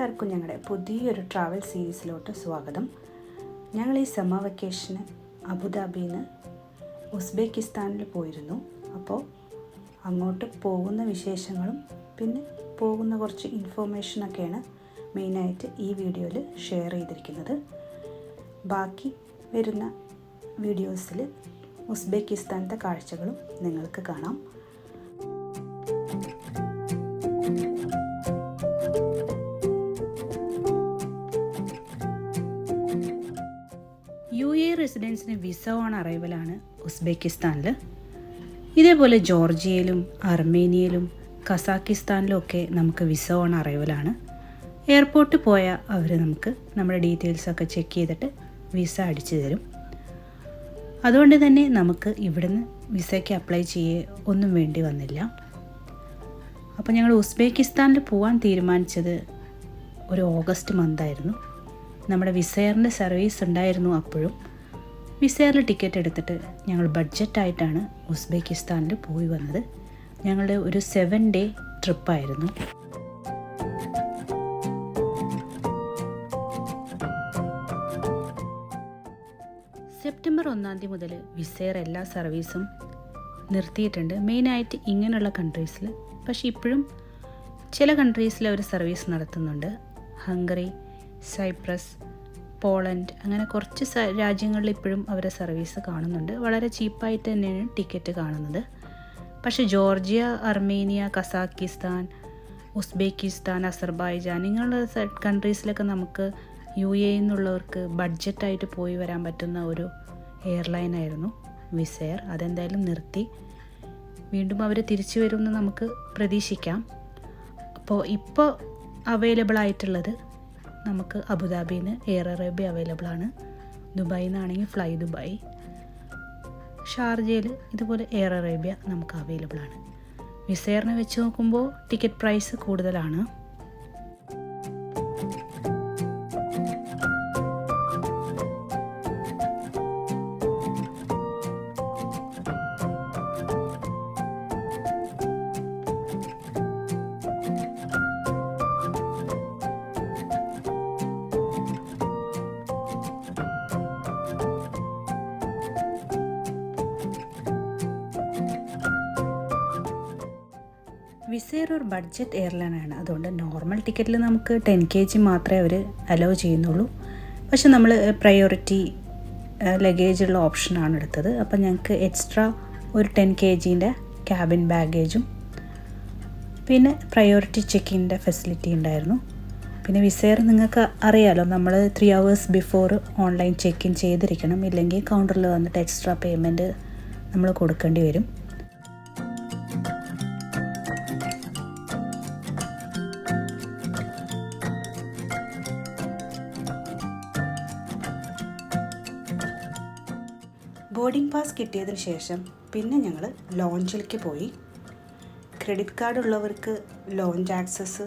എല്ലാവർക്കും ഞങ്ങളുടെ പുതിയൊരു ട്രാവൽ സീരീസിലോട്ട് സ്വാഗതം. ഞങ്ങൾ ഈ സമ്മർ വെക്കേഷന് അബുദാബിയിൽ നിന്ന് ഉസ്ബെക്കിസ്ഥാനിൽ പോയിരുന്നു. അപ്പോൾ അങ്ങോട്ട് പോകുന്ന വിശേഷങ്ങളും പിന്നെ പോകുന്ന കുറച്ച് ഇൻഫോർമേഷനൊക്കെയാണ് മെയിനായിട്ട് ഈ വീഡിയോയിൽ ഷെയർ ചെയ്തിരിക്കുന്നത്. ബാക്കി വരുന്ന വീഡിയോസിൽ ഉസ്ബെക്കിസ്ഥാനത്തെ കാഴ്ചകളും നിങ്ങൾക്ക് കാണാം. UAE റെസിഡൻസിന് വിസ ഓൺ അറൈവലാണ് ഉസ്ബെക്കിസ്ഥാനിൽ. ഇതേപോലെ ജോർജിയയിലും അർമേനിയയിലും കസാക്കിസ്ഥാനിലും ഒക്കെ നമുക്ക് വിസ ഓൺ അറൈവലാണ്. എയർപോർട്ടിൽ പോയാൽ അവർ നമുക്ക് നമ്മുടെ ഡീറ്റെയിൽസൊക്കെ ചെക്ക് ചെയ്തിട്ട് വിസ അടിച്ചു തരും. അതുകൊണ്ട് തന്നെ നമുക്ക് ഇവിടുന്ന് വിസയ്ക്ക് അപ്ലൈ ഒന്നും വേണ്ടി വന്നില്ല. അപ്പോൾ ഞങ്ങൾ ഉസ്ബെക്കിസ്ഥാനിൽ പോകാൻ തീരുമാനിച്ചത് ഒരു ഓഗസ്റ്റ് മന്തായിരുന്നു. നമ്മുടെ വിസയറിൻ്റെ സർവീസ് ഉണ്ടായിരുന്നു. അപ്പോഴും വിസയറിൽ ടിക്കറ്റ് എടുത്തിട്ട് ഞങ്ങൾ ബഡ്ജറ്റായിട്ടാണ് ഉസ്ബെക്കിസ്ഥാനിൽ പോയി വന്നത്. ഞങ്ങളുടെ ഒരു 7 ഡേ ട്രിപ്പായിരുന്നു. സെപ്റ്റംബർ 1 മുതൽ വിസയർ എല്ലാ സർവീസും നിർത്തിയിട്ടുണ്ട്, മെയിനായിട്ട് ഇങ്ങനെയുള്ള കൺട്രീസിൽ. പക്ഷേ ഇപ്പോഴും ചില കൺട്രീസിൽ അവർ സർവീസ് നടത്തുന്നുണ്ട്. ഹംഗറി, സൈപ്രസ്, പോളണ്ട്, അങ്ങനെ കുറച്ച് രാജ്യങ്ങളിൽ ഇപ്പോഴും അവരെ സർവീസ് കാണുന്നുണ്ട്. വളരെ ചീപ്പായിട്ട് തന്നെയാണ് ടിക്കറ്റ് കാണുന്നത്. പക്ഷേ Georgia, Armenia, Kazakhstan, Uzbekistan, Azerbaijan ഇങ്ങനെയുള്ള കൺട്രീസിലൊക്കെ നമുക്ക് UAE നിന്നുള്ളവർക്ക് ബഡ്ജറ്റായിട്ട് പോയി വരാൻ പറ്റുന്ന ഒരു എയർലൈനായിരുന്നു വിസയർ. അതെന്തായാലും നിർത്തി. വീണ്ടും അവർ തിരിച്ചു വരുമെന്ന് നമുക്ക് പ്രതീക്ഷിക്കാം. അപ്പോൾ ഇപ്പോൾ അവൈലബിൾ ആയിട്ടുള്ളത് നമുക്ക് അബുദാബിയിൽ നിന്ന് എയർ അറേബ്യ അവൈലബിൾ ആണ്. ദുബായിൽ നിന്നാണെങ്കിൽ ഫ്ലൈ ദുബായ്, ഷാർജയിൽ ഇതുപോലെ എയർ അറേബ്യ നമുക്ക് അവൈലബിൾ ആണ്. വിസയറിനെ വെച്ച് നോക്കുമ്പോൾ ടിക്കറ്റ് പ്രൈസ് കൂടുതലാണ്. വിസയർ ഒരു ബഡ്ജറ്റ് എയർലൈനാണ്. അതുകൊണ്ട് നോർമൽ ടിക്കറ്റിൽ നമുക്ക് 10 kg മാത്രമേ അവർ അലോ ചെയ്യുന്നുള്ളൂ. പക്ഷെ നമ്മൾ പ്രയോറിറ്റി ലഗേജുള്ള ഓപ്ഷനാണ് എടുത്തത്. അപ്പം ഞങ്ങൾക്ക് എക്സ്ട്രാ ഒരു 10 kgൻ്റെ ക്യാബിൻ ബാഗേജും പിന്നെ പ്രയോറിറ്റി ചെക്കിൻ്റെ ഫെസിലിറ്റി ഉണ്ടായിരുന്നു. പിന്നെ വിസയർ നിങ്ങൾക്ക് അറിയാമല്ലോ, നമ്മൾ 3 hours before online check in ചെയ്തിരിക്കണം. ഇല്ലെങ്കിൽ കൗണ്ടറിൽ വന്നിട്ട് എക്സ്ട്രാ പേയ്മെൻറ്റ് നമ്മൾ കൊടുക്കേണ്ടി വരും. ബോർഡിംഗ് പാസ് കിട്ടിയതിന് ശേഷം പിന്നെ ഞങ്ങൾ ലോഞ്ചിലേക്ക് പോയി. ക്രെഡിറ്റ് കാർഡ് ഉള്ളവർക്ക് ലോഞ്ച് ആക്സസ്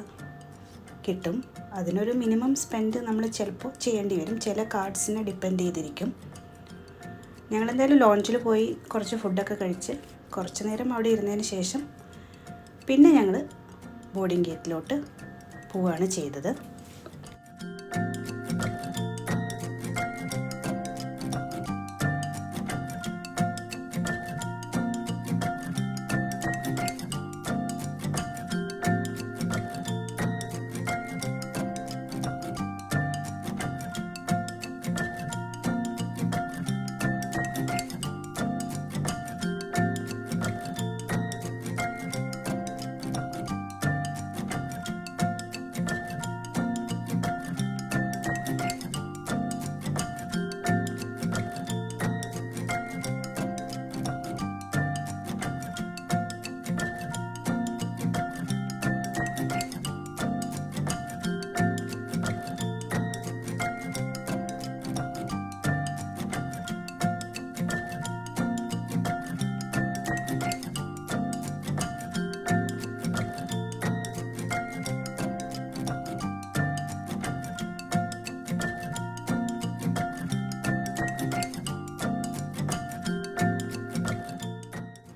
കിട്ടും. അതിനൊരു മിനിമം സ്പെൻഡ് നമ്മൾ ചിലപ്പോൾ ചെയ്യേണ്ടി വരും. ചില കാർഡ്സിനെ ഡിപ്പെൻഡ് ചെയ്തിരിക്കും. ഞങ്ങളെന്തായാലും ലോഞ്ചിൽ പോയി കുറച്ച് ഫുഡൊക്കെ കഴിച്ച് കുറച്ച് നേരം അവിടെ ഇരുന്നതിന് ശേഷം പിന്നെ ഞങ്ങൾ ബോർഡിംഗ് ഗേറ്റിലോട്ട് പോവുകയാണ് ചെയ്തത്.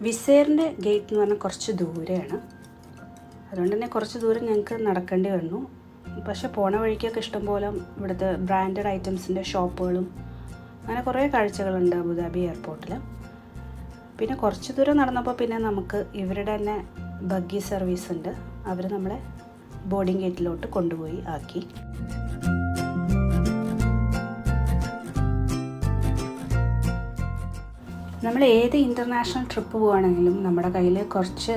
വിസയറിൻ്റെ ഗേറ്റ് എന്ന് പറഞ്ഞാൽ കുറച്ച് ദൂരെയാണ്. അതുകൊണ്ട് തന്നെ കുറച്ച് ദൂരം ഞങ്ങൾക്ക് നടക്കേണ്ടി വന്നു. പക്ഷെ പോണ വഴിക്കൊക്കെ ഇഷ്ടംപോലെ ഇവിടുത്തെ ബ്രാൻഡഡ് ഐറ്റംസിൻ്റെ ഷോപ്പുകളും അങ്ങനെ കുറേ കാഴ്ചകളുണ്ട് അബുദാബി എയർപോർട്ടിൽ. പിന്നെ കുറച്ച് ദൂരം നടന്നപ്പോൾ പിന്നെ നമുക്ക് ഇവരുടെ തന്നെ ബഗ്ഗി സർവീസ് ഉണ്ട്. അവർ നമ്മളെ ബോർഡിംഗ് ഗേറ്റിലോട്ട് കൊണ്ടുപോയി ആക്കി. നമ്മൾ ഏത് ഇൻ്റർനാഷണൽ ട്രിപ്പ് പോവുകയാണെങ്കിലും നമ്മുടെ കയ്യിൽ കുറച്ച്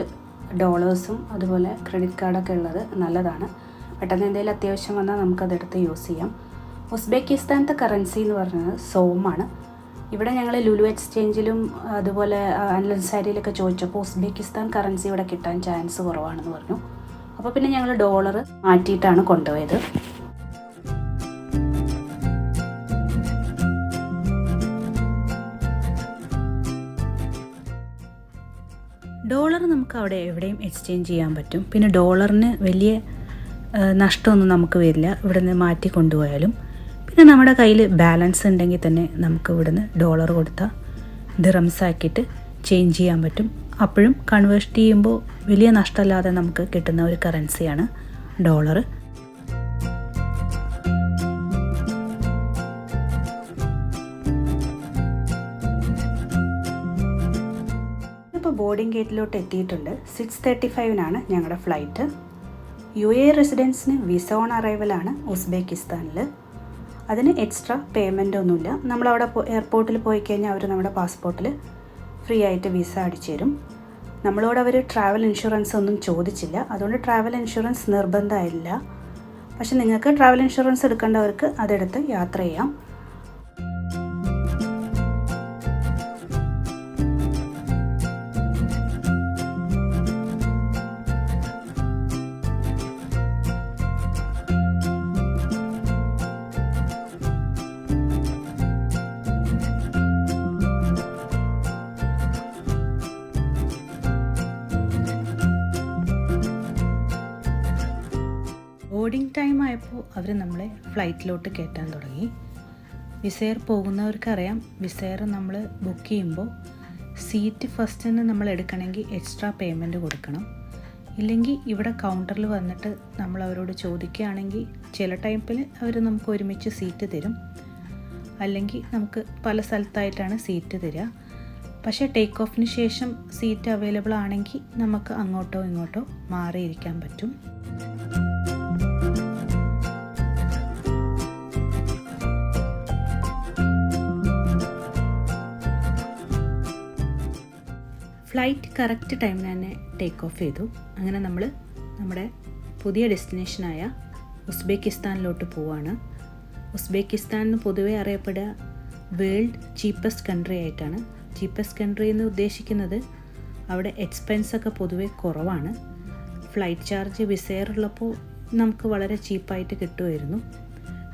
ഡോളേഴ്സും അതുപോലെ ക്രെഡിറ്റ് കാർഡൊക്കെ ഉള്ളത് നല്ലതാണ്. പെട്ടെന്ന് എന്തെങ്കിലും അത്യാവശ്യം വന്നാൽ നമുക്കതെടുത്ത് യൂസ് ചെയ്യാം. ഉസ്ബെക്കിസ്ഥാനത്തെ കറൻസി എന്ന് പറയുന്നത് സോമാണ്. ഇവിടെ ഞങ്ങൾ ലുലു എക്സ്ചേഞ്ചിലും അതുപോലെ അൻസാരിയിലൊക്കെ ചോദിച്ചപ്പോൾ ഉസ്ബെക്കിസ്ഥാൻ കറൻസി ഇവിടെ കിട്ടാൻ ചാൻസ് കുറവാണെന്ന് പറഞ്ഞു. അപ്പോൾ പിന്നെ ഞങ്ങൾ ഡോളർ മാറ്റിയിട്ടാണ് കൊണ്ടുപോയത്. ഡോളർ നമുക്ക് അവിടെ എവിടെയും എക്സ്ചേഞ്ച് ചെയ്യാൻ പറ്റും. പിന്നെ ഡോളറിന് വലിയ നഷ്ടമൊന്നും നമുക്ക് വരില്ല ഇവിടെ നിന്ന് മാറ്റി കൊണ്ടുപോയാലും. പിന്നെ നമ്മുടെ കയ്യിൽ ബാലൻസ് ഉണ്ടെങ്കിൽ തന്നെ നമുക്ക് ഇവിടുന്ന് ഡോളർ കൊടുത്താൽ ദിറംസ് ആക്കിയിട്ട് ചേഞ്ച് ചെയ്യാൻ പറ്റും. അപ്പോഴും കൺവേർട്ട് ചെയ്യുമ്പോൾ വലിയ നഷ്ടമില്ലാതെ നമുക്ക് കിട്ടുന്ന ഒരു കറൻസിയാണ് ഡോളർ. ഇപ്പോൾ ബോർഡിംഗ് ഗേറ്റിലോട്ട് എത്തിയിട്ടുണ്ട്. 6:35 ഞങ്ങളുടെ ഫ്ലൈറ്റ്. UAE റെസിഡൻസിന് വിസ ഓൺ അറൈവലാണ് ഉസ്ബെക്കിസ്ഥാനിൽ. അതിന് എക്സ്ട്രാ പേയ്മെൻ്റ് ഒന്നുമില്ല. നമ്മളവിടെ എയർപോർട്ടിൽ പോയി കഴിഞ്ഞാൽ അവർ നമ്മുടെ പാസ്പോർട്ടിൽ ഫ്രീ ആയിട്ട് വിസ അടിച്ചു തരും. നമ്മളോട് അവർ ട്രാവൽ ഇൻഷുറൻസ് ഒന്നും ചോദിച്ചില്ല. അതുകൊണ്ട് ട്രാവൽ ഇൻഷുറൻസ് നിർബന്ധമില്ല. പക്ഷെ നിങ്ങൾക്ക് ട്രാവൽ ഇൻഷുറൻസ് എടുക്കേണ്ടവർക്ക് അതെടുത്ത് യാത്ര ചെയ്യാം. ബോർഡിംഗ് ടൈം ആയപ്പോൾ അവർ നമ്മളെ ഫ്ലൈറ്റിലോട്ട് കയറ്റാൻ തുടങ്ങി. വിസെയർ പോകുന്നവർക്കറിയാം, വിസെയർ നമ്മൾ ബുക്ക് ചെയ്യുമ്പോൾ സീറ്റ് ഫസ്റ്റിന് നമ്മൾ എടുക്കണമെങ്കിൽ എക്സ്ട്രാ പേയ്മെൻറ്റ് കൊടുക്കണം. ഇല്ലെങ്കിൽ ഇവിടെ കൗണ്ടറിൽ വന്നിട്ട് നമ്മൾ അവരോട് ചോദിക്കുകയാണെങ്കിൽ ചില ടൈമിൽ അവർ നമുക്ക് ഒരുമിച്ച് സീറ്റ് തരും. അല്ലെങ്കിൽ നമുക്ക് പല സ്ഥലത്തായിട്ടാണ് സീറ്റ് തരിക. പക്ഷേ ടേക്ക് ഓഫിന് ശേഷം സീറ്റ് അവൈലബിൾ ആണെങ്കിൽ നമുക്ക് അങ്ങോട്ടോ ഇങ്ങോട്ടോ മാറിയിരിക്കാൻ പറ്റും. ഫ്ലൈറ്റ് കറക്റ്റ് ടൈമിന് തന്നെ ടേക്ക് ഓഫ് ചെയ്തു. അങ്ങനെ നമ്മൾ നമ്മുടെ പുതിയ ഡെസ്റ്റിനേഷനായ ഉസ്ബെക്കിസ്ഥാനിലോട്ട് പോവാണ്. ഉസ്ബെക്കിസ്ഥാൻ എന്ന് പൊതുവെ അറിയപ്പെടുക വേൾഡ് ചീപ്പസ്റ്റ് കൺട്രി ആയിട്ടാണ്. ചീപ്പസ്റ്റ് കൺട്രി എന്ന് ഉദ്ദേശിക്കുന്നത് അവിടെ എക്സ്പെൻസൊക്കെ പൊതുവെ കുറവാണ്. ഫ്ലൈറ്റ് ചാർജ് വിസെയർ ഉള്ളപ്പോൾ നമുക്ക് വളരെ ചീപ്പായിട്ട് കിട്ടുമായിരുന്നു.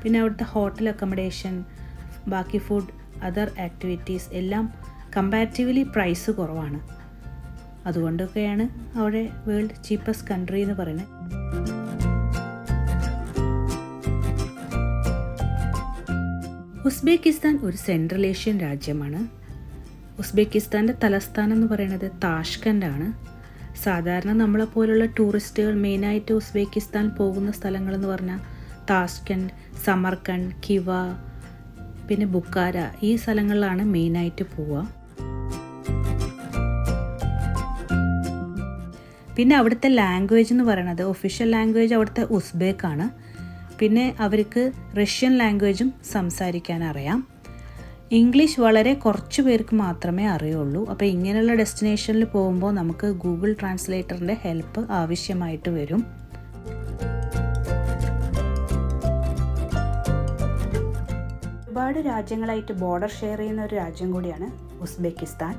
പിന്നെ അവിടുത്തെ ഹോട്ടൽ അക്കോമഡേഷൻ, ബാക്കി ഫുഡ്, അതർ ആക്ടിവിറ്റീസ് എല്ലാം കമ്പാരിറ്റീവ്ലി പ്രൈസ് കുറവാണ്. അതുകൊണ്ടൊക്കെയാണ് അവിടെ വേൾഡ് ചീപ്പസ്റ്റ് കൺട്രി എന്ന് പറയുന്നത്. ഉസ്ബെക്കിസ്ഥാൻ ഒരു സെൻട്രൽ ഏഷ്യൻ രാജ്യമാണ്. ഉസ്ബെക്കിസ്ഥാൻ്റെ തലസ്ഥാനം എന്ന് പറയുന്നത് താഷ്കൻ്റ് ആണ്. സാധാരണ നമ്മളെപ്പോലുള്ള ടൂറിസ്റ്റുകൾ മെയിനായിട്ട് ഉസ്ബെക്കിസ്ഥാൻ പോകുന്ന സ്ഥലങ്ങളെന്ന് പറഞ്ഞാൽ താഷ്കൻ്റ്, സമർക്കണ്ട്, കിവ, പിന്നെ ബുക്കാര, ഈ സ്ഥലങ്ങളിലാണ് മെയിനായിട്ട് പോവുക. പിന്നെ അവിടുത്തെ ലാംഗ്വേജ് എന്ന് പറയുന്നത് ഒഫീഷ്യൽ ലാംഗ്വേജ് അവിടുത്തെ ഉസ്ബെക്കാണ്. പിന്നെ അവർക്ക് റഷ്യൻ ലാംഗ്വേജും സംസാരിക്കാൻ അറിയാം. ഇംഗ്ലീഷ് വളരെ കുറച്ച് പേർക്ക് മാത്രമേ അറിയുള്ളൂ. അപ്പോൾ ഇങ്ങനെയുള്ള ഡെസ്റ്റിനേഷനിൽ പോകുമ്പോൾ നമുക്ക് ഗൂഗിൾ ട്രാൻസ്ലേറ്ററിൻ്റെ ഹെൽപ്പ് ആവശ്യമായിട്ട് വരും. ഒരുപാട് രാജ്യങ്ങളായിട്ട് ബോർഡർ ഷെയർ ചെയ്യുന്ന ഒരു രാജ്യം കൂടിയാണ് Uzbekistan.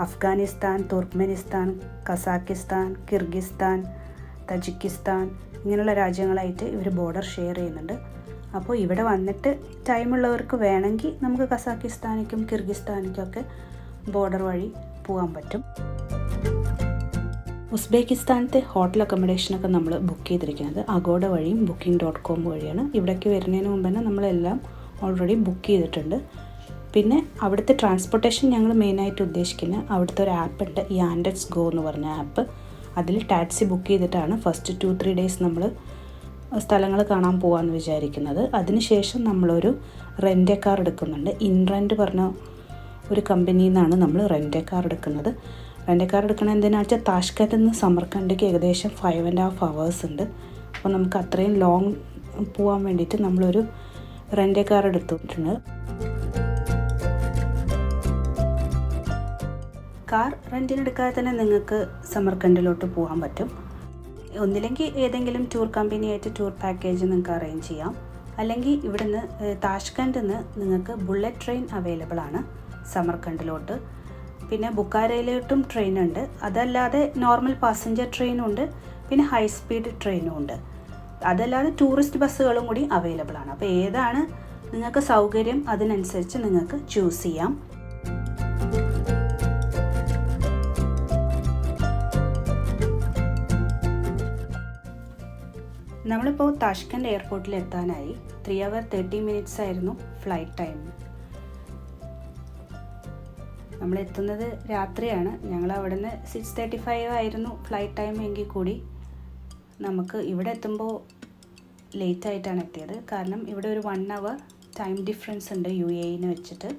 Afghanistan, Turkmenistan, Kazakhstan, Kyrgyzstan, Tajikistan ഇങ്ങനെയുള്ള രാജ്യങ്ങളായിട്ട് ഇവർ ബോർഡർ ഷെയർ ചെയ്യുന്നുണ്ട്. അപ്പോൾ ഇവിടെ വന്നിട്ട് ടൈമുള്ളവർക്ക് വേണമെങ്കിൽ നമുക്ക് കസാക്കിസ്ഥാനിക്കും കിർഗിസ്ഥാനിക്കൊക്കെ ബോർഡർ വഴി പോകാൻ പറ്റും. ഉസ്ബെക്കിസ്ഥാനത്തെ ഹോട്ടൽ അക്കോമഡേഷനൊക്കെ നമ്മൾ ബുക്ക് ചെയ്തിരിക്കുന്നത് അഗോഡ വഴിയും booking.com വഴിയാണ്. ഇവിടേക്ക് വരുന്നതിന് മുമ്പ് തന്നെ നമ്മളെല്ലാം ഓൾറെഡി ബുക്ക് ചെയ്തിട്ടുണ്ട്. പിന്നെ അവിടുത്തെ ട്രാൻസ്പോർട്ടേഷൻ ഞങ്ങൾ മെയിനായിട്ട് ഉദ്ദേശിക്കുന്നത് അവിടുത്തെ ഒരു ആപ്പ് ഉണ്ട്, യാൻഡെക്സ് ഗോ എന്ന് പറഞ്ഞ ആപ്പ്. അതിൽ ടാക്സി ബുക്ക് ചെയ്തിട്ടാണ് ഫസ്റ്റ് 2-3 ഡേയ്സ് നമ്മൾ സ്ഥലങ്ങൾ കാണാൻ പോകാമെന്ന് വിചാരിക്കുന്നത്. അതിനുശേഷം നമ്മളൊരു റെൻ്റ് കാർ എടുക്കുന്നുണ്ട്. ഇൻറെൻ്റ് പറഞ്ഞ ഒരു കമ്പനിയിൽ നിന്നാണ് നമ്മൾ റെൻ്റ് കാർ എടുക്കുന്നത്. റെൻ്റ് കാർ എടുക്കുന്നത് എന്തിനാണെന്ന് വെച്ചാൽ താഷ്കണ്ടിൽ നിന്ന് സമർക്കണ്ടിക്ക് ഏകദേശം 5.5 hours ഉണ്ട്. അപ്പോൾ നമുക്ക് അത്രയും ലോങ് പോകാൻ വേണ്ടിയിട്ട് നമ്മളൊരു റെൻ്റ് കാർ എടുത്തിട്ടുണ്ട്. കാർ റെൻറ്റിനെടുക്കാതെ തന്നെ നിങ്ങൾക്ക് സമർക്കണ്ടിലോട്ട് പോകാൻ പറ്റും. ഒന്നില്ലെങ്കിൽ ഏതെങ്കിലും ടൂർ കമ്പനിയായിട്ട് ടൂർ പാക്കേജ് നിങ്ങൾക്ക് അറേഞ്ച് ചെയ്യാം. അല്ലെങ്കിൽ ഇവിടുന്ന് താഷ്കണ്ടിൽ നിന്ന് നിങ്ങൾക്ക് ബുള്ളറ്റ് ട്രെയിൻ അവൈലബിൾ ആണ് സമർക്കണ്ടിലോട്ട്. പിന്നെ ബുക്കാരയിലോട്ടും ട്രെയിൻ ഉണ്ട്. അതല്ലാതെ നോർമൽ പാസഞ്ചർ ട്രെയിനും ഉണ്ട്, പിന്നെ ഹൈ സ്പീഡ് ട്രെയിനും ഉണ്ട്. അതല്ലാതെ ടൂറിസ്റ്റ് ബസ്സുകളും കൂടി അവൈലബിൾ ആണ്. അപ്പോൾ ഏതാണ് നിങ്ങൾക്ക് സൗകര്യം അതിനനുസരിച്ച് നിങ്ങൾക്ക് ചൂസ് ചെയ്യാം. നമ്മളിപ്പോൾ താഷ്കണ്ട് എയർപോർട്ടിൽ എത്താനായി. 3 hours 30 minutes ആയിരുന്നു ഫ്ലൈറ്റ് ടൈം. നമ്മൾ എത്തുന്നത് രാത്രിയാണ്. ഞങ്ങൾ അവിടെ നിന്ന് 6:35 ആയിരുന്നു ഫ്ലൈറ്റ് ടൈം എങ്കിൽ കൂടി നമുക്ക് ഇവിടെ എത്തുമ്പോൾ ലേറ്റായിട്ടാണ് എത്തിയത്. കാരണം ഇവിടെ ഒരു 1 hour ടൈം ഡിഫറൻസ് ഉണ്ട് UAE വെച്ചിട്ട്.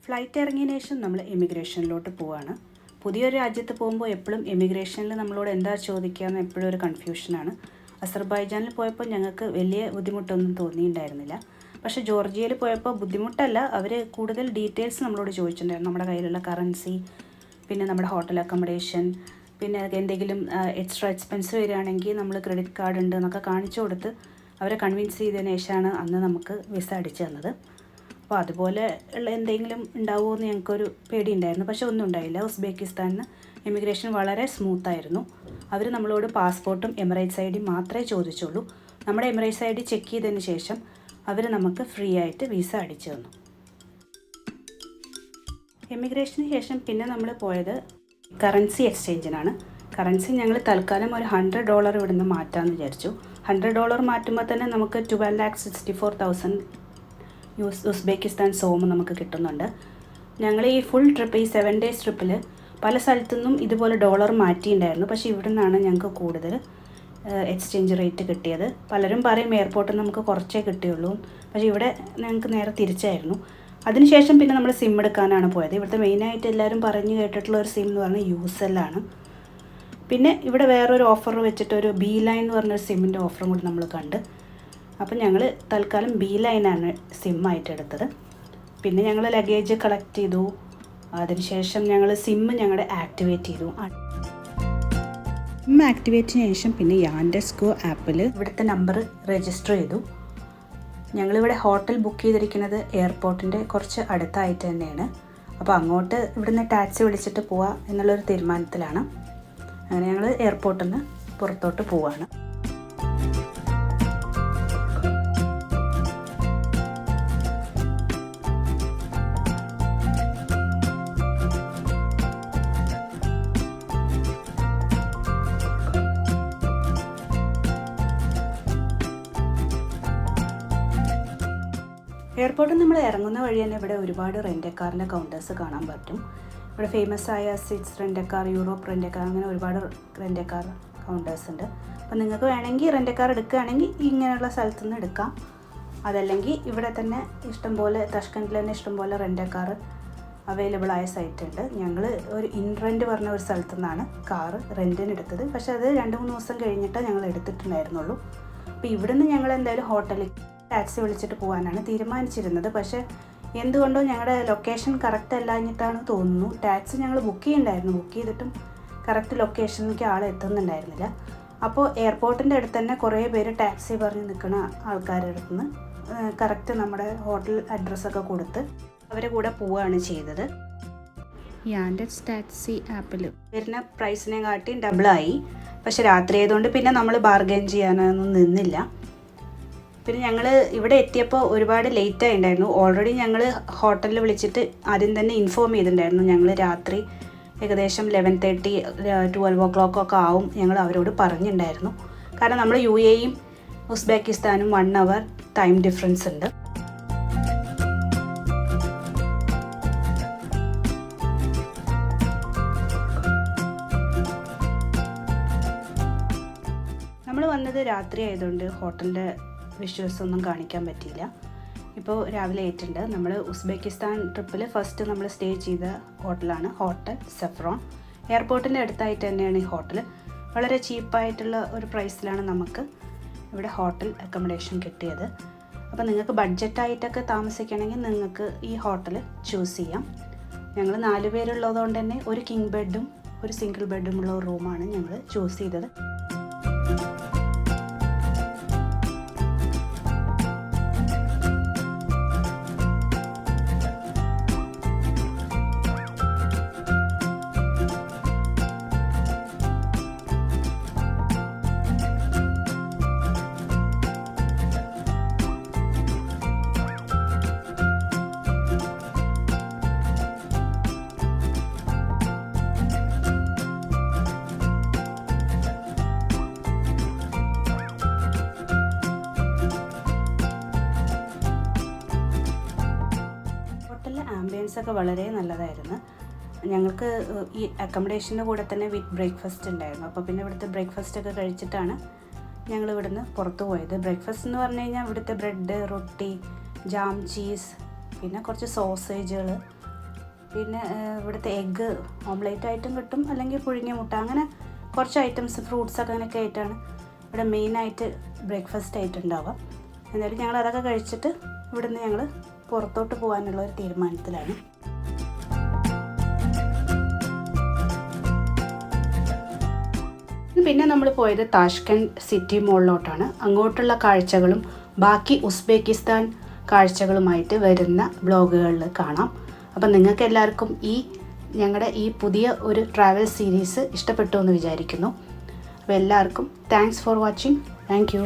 ഫ്ലൈറ്റ് ഇറങ്ങിയതിന് ശേഷം നമ്മൾ എമിഗ്രേഷനിലോട്ട് പോവുകയാണ്. പുതിയൊരു രാജ്യത്ത് പോകുമ്പോൾ എപ്പോഴും എമിഗ്രേഷനിൽ നമ്മളോട് എന്താ ചോദിക്കുകയെന്ന് എപ്പോഴും ഒരു കൺഫ്യൂഷനാണ്. അസർബൈജാനിൽ പോയപ്പോൾ ഞങ്ങൾക്ക് വലിയ ബുദ്ധിമുട്ടൊന്നും തോന്നിയിട്ടുണ്ടായിരുന്നില്ല. പക്ഷേ ജോർജിയയിൽ പോയപ്പോൾ ബുദ്ധിമുട്ടല്ല, അവർ കൂടുതൽ ഡീറ്റെയിൽസ് നമ്മളോട് ചോദിച്ചിട്ടുണ്ടായിരുന്നു. നമ്മുടെ കയ്യിലുള്ള കറൻസി, പിന്നെ നമ്മുടെ ഹോട്ടൽ അക്കോമഡേഷൻ, പിന്നെ എന്തെങ്കിലും എക്സ്ട്രാ എക്സ്പെൻസ് വരികയാണെങ്കിൽ നമ്മൾ ക്രെഡിറ്റ് കാർഡ് ഉണ്ട് എന്നൊക്കെ കാണിച്ചു കൊടുത്ത് അവരെ കൺവിൻസ് ചെയ്തതിന് ശേഷമാണ് അന്ന് നമുക്ക് വിസ അടിച്ചു തന്നത്. അപ്പോൾ അതുപോലെ ഉള്ള എന്തെങ്കിലും ഉണ്ടാവുമോ എന്ന് ഞങ്ങൾക്കൊരു പേടിയുണ്ടായിരുന്നു. പക്ഷേ ഒന്നും ഉണ്ടായില്ല. ഉസ്ബെക്കിസ്ഥാനിന് ഇമിഗ്രേഷൻ വളരെ സ്മൂത്തായിരുന്നു. അവർ നമ്മളോട് പാസ്പോർട്ടും എമിറേറ്റ്സ് ID മാത്രമേ ചോദിച്ചുള്ളൂ. നമ്മുടെ എമിറേറ്റ്സ് ID ചെക്ക് ചെയ്തതിന് ശേഷം അവർ നമുക്ക് ഫ്രീ ആയിട്ട് വിസ അടിച്ചു തന്നു. എമിഗ്രേഷന് ശേഷം പിന്നെ നമ്മൾ പോയത് കറൻസി എക്സ്ചേഞ്ചിനാണ്. കറൻസി ഞങ്ങൾ തൽക്കാലം ഒരു $100 ഇവിടുന്ന് മാറ്റാമെന്ന് വിചാരിച്ചു. $100 മാറ്റുമ്പോൾ തന്നെ നമുക്ക് 12,64,000 ഉസ്ബെക്കിസ്ഥാൻ സോം നമുക്ക് കിട്ടുന്നുണ്ട്. ഞങ്ങൾ ഈ ഫുൾ ട്രിപ്പ്, ഈ 7 days ട്രിപ്പിൽ പല സ്ഥലത്തു നിന്നും ഇതുപോലെ ഡോളർ മാറ്റിയിട്ടുണ്ടായിരുന്നു. പക്ഷേ ഇവിടെ നിന്നാണ് ഞങ്ങൾക്ക് കൂടുതൽ എക്സ്ചേഞ്ച് റേറ്റ് കിട്ടിയത്. പലരും പറയും എയർപോർട്ടിൽ നമുക്ക് കുറച്ചേ കിട്ടിയുള്ളൂ, പക്ഷേ ഇവിടെ ഞങ്ങൾക്ക് നേരെ തിരിച്ചായിരുന്നു. അതിനുശേഷം പിന്നെ നമ്മൾ സിം എടുക്കാനാണ് പോയത്. ഇവിടുത്തെ മെയിനായിട്ട് എല്ലാവരും പറഞ്ഞു കേട്ടിട്ടുള്ള ഒരു സിം എന്ന് പറഞ്ഞാൽ യൂസെല്ലാണ്. പിന്നെ ഇവിടെ വേറൊരു ഓഫർ വെച്ചിട്ട് ഒരു ബീലൈൻ എന്ന് പറഞ്ഞൊരു സിമ്മിൻ്റെ ഓഫറും കൂടി നമ്മൾ കണ്ട്. അപ്പം ഞങ്ങൾ തൽക്കാലം ബീലൈനാണ് സിമ്മായിട്ട് എടുത്തത്. പിന്നെ ഞങ്ങൾ ലഗേജ് കളക്ട് ചെയ്തു. അതിനുശേഷം ഞങ്ങൾ സിമ്മ് ഞങ്ങളുടെ ആക്ടിവേറ്റ് ചെയ്തു. സിം ആക്ടിവേറ്റിന് ശേഷം പിന്നെ യാൻഡെസ്കോ ആപ്പിൽ ഇവിടുത്തെ നമ്പർ രജിസ്റ്റർ ചെയ്തു. ഞങ്ങളിവിടെ ഹോട്ടൽ ബുക്ക് ചെയ്തിരിക്കുന്നത് എയർപോർട്ടിൻ്റെ കുറച്ച് അടുത്തായിട്ട് തന്നെയാണ്. അപ്പോൾ അങ്ങോട്ട് ഇവിടുന്ന് ടാക്സി വിളിച്ചിട്ട് പോവാം എന്നുള്ളൊരു തീരുമാനത്തിലാണ്. അങ്ങനെ ഞങ്ങൾ എയർപോർട്ടിൽ നിന്ന് പുറത്തോട്ട് പോവുകയാണ്. എയർപോർട്ടിൽ നമ്മൾ ഇറങ്ങുന്ന വഴി തന്നെ ഇവിടെ ഒരുപാട് റെൻ്റ് കാറിൻ്റെ കൗണ്ടേഴ്സ് കാണാൻ പറ്റും. ഇവിടെ ഫേമസ് ആയ Sixt rent car, Europe rent car, അങ്ങനെ ഒരുപാട് റെൻ്റ് കാർ കൗണ്ടേഴ്സ് ഉണ്ട്. അപ്പോൾ നിങ്ങൾക്ക് വേണമെങ്കിൽ റെൻ്റ് കാർ എടുക്കുകയാണെങ്കിൽ ഇങ്ങനെയുള്ള സ്ഥലത്തു നിന്ന് എടുക്കാം. അതല്ലെങ്കിൽ ഇവിടെ തന്നെ ഇഷ്ടംപോലെ താഷ്കണ്ടിൽ തന്നെ ഇഷ്ടംപോലെ റെൻ്റ് കാർ അവൈലബിൾ ആയ സൈറ്റ് ഉണ്ട്. ഞങ്ങൾ ഒരു ഇൻറെൻ്റ് പറഞ്ഞ ഒരു സ്ഥലത്തു നിന്നാണ് കാറ് റെൻറ്റിന് എടുത്തത്. പക്ഷേ അത് 2-3 ദിവസം കഴിഞ്ഞിട്ടേ ഞങ്ങൾ എടുത്തിട്ടുണ്ടായിരുന്നുള്ളൂ. അപ്പോൾ ഇവിടുന്ന് ഞങ്ങൾ എന്തായാലും ഹോട്ടലിൽ ടാക്സി വിളിച്ചിട്ട് പോകാനാണ് തീരുമാനിച്ചിരുന്നത്. പക്ഷേ എന്തുകൊണ്ടോ ഞങ്ങളുടെ ലൊക്കേഷൻ കറക്റ്റ് അല്ലാഞ്ഞിട്ടാണ് തോന്നുന്നു. ടാക്സി ഞങ്ങൾ ബുക്ക് ചെയ്യുന്നുണ്ടായിരുന്നു. ബുക്ക് ചെയ്തിട്ടും കറക്റ്റ് ലൊക്കേഷനിലേക്ക് ആൾ എത്തുന്നുണ്ടായിരുന്നില്ല. അപ്പോൾ എയർപോർട്ടിൻ്റെ അടുത്ത് തന്നെ കുറേ പേര് ടാക്സി പറഞ്ഞ് നിൽക്കുന്ന ആൾക്കാരുടെ അടുത്ത് നിന്ന് കറക്റ്റ് നമ്മുടെ ഹോട്ടൽ അഡ്രസ്സൊക്കെ കൊടുത്ത് അവരെ കൂടെ പോവുകയാണ് ചെയ്തത്. യാൻഡെക്സ് ടാക്സി ആപ്പിൽ വരുന്ന പ്രൈസിനെ കാട്ടി ഡബിളായി. പക്ഷെ രാത്രി ആയതുകൊണ്ട് പിന്നെ നമ്മൾ ബാർഗെയിൻ ചെയ്യാനൊന്നും നിന്നില്ല. പിന്നെ ഞങ്ങൾ ഇവിടെ എത്തിയപ്പോൾ ഒരുപാട് ലേറ്റായി ഉണ്ടായിരുന്നു. ഓൾറെഡി ഞങ്ങൾ ഹോട്ടലിൽ വിളിച്ചിട്ട് ആദ്യം തന്നെ ഇൻഫോം ചെയ്തിട്ടുണ്ടായിരുന്നു. ഞങ്ങൾ രാത്രി ഏകദേശം 11:30 12 o'clock ഒക്കെ ആവും ഞങ്ങൾ അവരോട് പറഞ്ഞിട്ടുണ്ടായിരുന്നു. കാരണം നമ്മൾ UAEയും ഉസ്ബെക്കിസ്ഥാനും 1 hour ടൈം ഡിഫറൻസ് ഉണ്ട്. നമ്മൾ വന്നത് രാത്രി ആയതുകൊണ്ട് ഹോട്ടലിൻ്റെ വിഷ്വൽസൊന്നും കാണിക്കാൻ പറ്റിയില്ല. ഇപ്പോൾ രാവിലെ ആയിട്ടുണ്ട്. നമ്മൾ ഉസ്ബെക്കിസ്ഥാൻ ട്രിപ്പിൽ ഫസ്റ്റ് നമ്മൾ സ്റ്റേ ചെയ്ത ഹോട്ടലാണ് ഹോട്ടൽ സെഫ്രോൺ. എയർപോർട്ടിൻ്റെ അടുത്തായിട്ട് തന്നെയാണ് ഈ ഹോട്ടൽ. വളരെ ചീപ്പായിട്ടുള്ള ഒരു പ്രൈസിലാണ് നമുക്ക് ഇവിടെ ഹോട്ടൽ അക്കോമഡേഷൻ കിട്ടിയത്. അപ്പോൾ നിങ്ങൾക്ക് ബഡ്ജറ്റായിട്ടൊക്കെ താമസിക്കണമെങ്കിൽ നിങ്ങൾക്ക് ഈ ഹോട്ടൽ ചൂസ് ചെയ്യാം. ഞങ്ങൾ 4 പേരുള്ളതുകൊണ്ട് തന്നെ ഒരു കിങ് ബെഡും ഒരു സിംഗിൾ ബെഡുമുള്ള റൂമാണ് ഞങ്ങൾ ചൂസ് ചെയ്തത്. ആംബിയൻസ് ഒക്കെ വളരെ നല്ലതായിരുന്നു. ഞങ്ങൾക്ക് ഈ അക്കോമഡേഷൻ്റെ കൂടെ തന്നെ വിത്ത് ബ്രേക്ക്ഫാസ്റ്റ് ഉണ്ടായിരുന്നു. അപ്പോൾ പിന്നെ ഇവിടുത്തെ ബ്രേക്ക്ഫാസ്റ്റ് ഒക്കെ കഴിച്ചിട്ടാണ് ഞങ്ങൾ ഇവിടുന്ന് പുറത്തു പോയത്. ബ്രേക്ക്ഫാസ്റ്റ് എന്ന് പറഞ്ഞു കഴിഞ്ഞാൽ ഇവിടുത്തെ ബ്രെഡ്, റൊട്ടി, ജാം, ചീസ്, പിന്നെ കുറച്ച് സോസേജുകൾ, പിന്നെ ഇവിടുത്തെ എഗ്ഗ് ഓംലേറ്റ് ആയിട്ടും കിട്ടും, അല്ലെങ്കിൽ പുഴുങ്ങിയ മുട്ട, അങ്ങനെ കുറച്ച് ഐറ്റംസ്, ഫ്രൂട്ട്സ് ഒക്കെ അങ്ങനെയൊക്കെ ആയിട്ടാണ് ഇവിടെ മെയിനായിട്ട് ബ്രേക്ക്ഫാസ്റ്റ് ആയിട്ടുണ്ടാവുക. എന്തായാലും ഞങ്ങൾ അതൊക്കെ കഴിച്ചിട്ട് ഇവിടുന്ന് ഞങ്ങൾ പുറത്തോട്ട് പോകാനുള്ള ഒരു തീരുമാനത്തിലാണ്. പിന്നെ നമ്മൾ പോയത് താഷ്കെൻഡ് സിറ്റി മോളിലോട്ടാണ്. അങ്ങോട്ടുള്ള കാഴ്ചകളും ബാക്കി ഉസ്ബെക്കിസ്ഥാൻ കാഴ്ചകളുമായിട്ട് വരുന്ന ബ്ലോഗുകളിൽ കാണാം. അപ്പം നിങ്ങൾക്ക് എല്ലാവർക്കും ഞങ്ങളുടെ ഈ പുതിയ ഒരു ട്രാവൽ സീരീസ് ഇഷ്ടപ്പെട്ടു എന്ന് വിചാരിക്കുന്നു. അപ്പോൾ എല്ലാവർക്കും thanks for watching. Thank you.